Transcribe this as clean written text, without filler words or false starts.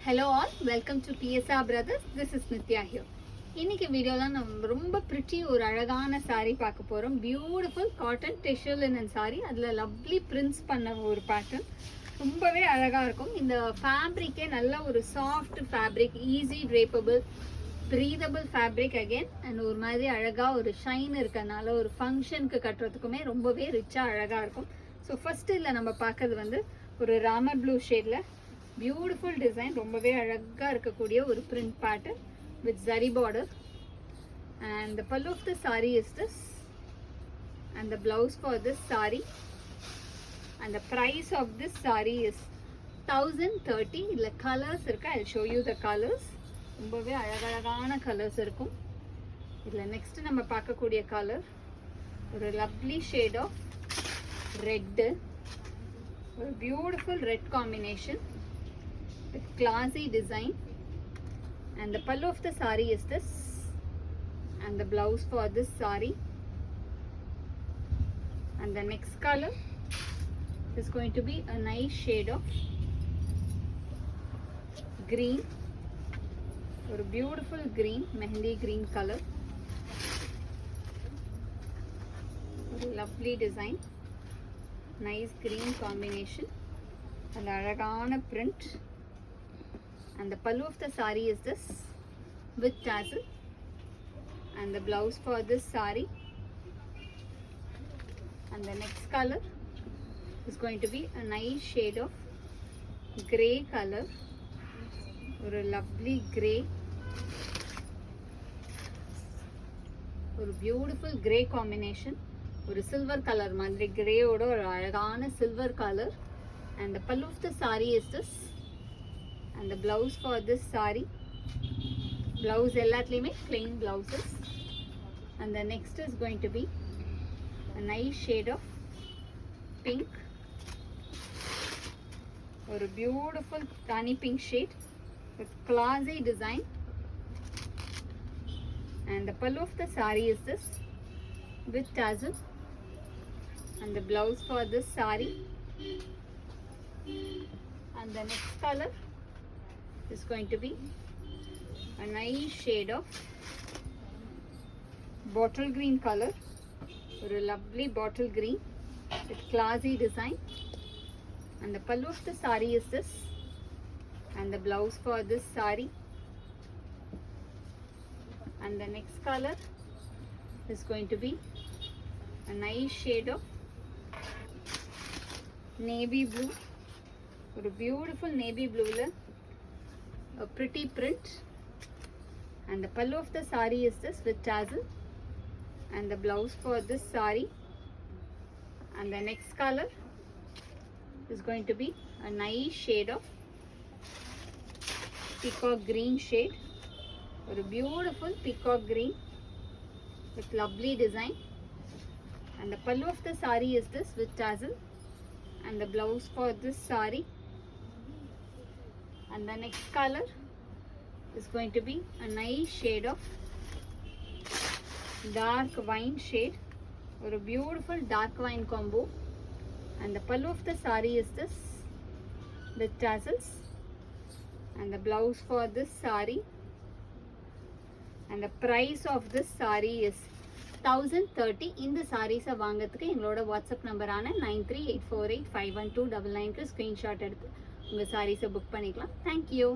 Hello all, welcome to PSR Brothers. This is Nitya here. இன்னைக்கு வீடியோல நம்ம ரொம்ப பிரிட்டி ஒரு அழகான saree பார்க்க போறோம். Beautiful cotton tissue linen saree. அதுல லவ்லி பிரிண்ட்ஸ் பண்ண ஒரு பேட்டர்ன். ரொம்பவே அழகா இருக்கும். இந்த ஃபேப்ரிக்கே நல்ல ஒரு soft fabric, easy drapable, breathable fabric again and ஒரு மாதிரி அழகா ஒரு ஷைன் இருக்கனால ஒரு ஃபங்க்ஷனுக்கு கட்டுறதுக்குமே ரொம்பவே ரிச்சா அழகா இருக்கும். ஸோ ஃபர்ஸ்ட் இதில் நம்ம பார்க்கறது வந்து ஒரு ராமர் ப்ளூ ஷேட்ல பியூட்டிஃபுல் டிசைன், ரொம்பவே அழகா இருக்கக்கூடிய ஒரு print pattern with zari border, and the pallu of the saree is this, and the blouse for this saree, and the price of this saree is 1030. இதுல colors இருக்கு, I'll show you the colors. ரொம்பவே அழகழகான colours இருக்கும். இதுல next நம்ம பார்க்கக்கூடிய colour ஒரு lovely shade of red, ஒரு beautiful red combination with classy design, and the pallu of the saree is this, and the blouse for this saree, and the next color is going to be a nice shade of green, or a beautiful green, mehendi green color, a lovely design, nice green combination, and alagana print. And the pallu of the saree is this with tassel, and the blouse for this saree, and the next color is going to be a nice shade of grey color, or a lovely grey, or a beautiful grey combination, or a silver color madri grey oda or alagana silver color, and the pallu of the saree is this, and the blouse for this saree, blouse ellatlayume plain blouses, and the next is going to be a nice shade of pink, or a beautiful tiny pink shade with classy design, and the pallu of the saree is this with tassel, and the blouse for this saree, and the next color is going to be a nice shade of bottle green color, or a lovely bottle green with classy design, and the pallu of the saree is this, and the blouse for this saree, and the next color is going to be a nice shade of navy blue, or a beautiful navy blue, a pretty print, and the pallu of the saree is this with tassel, and the blouse for this saree, and the next color is going to be a nice shade of peacock green shade, or a beautiful peacock green with lovely design, and the pallu of the saree is this with tassel, and the blouse for this saree, and the next color is going to be a nice shade of dark wine shade, or a beautiful dark wine combo, and the pallu of the saree is this with tassels, and the blouse for this saree, and the price of this saree is 1030. இந்த சாரீஸை வாங்கிறதுக்கு எங்களோட WhatsApp நம்பரான 9384851299க்கு screenshot எடுத்து உங்கள் சாரீஸை book பண்ணிக்கலாம். Thank you.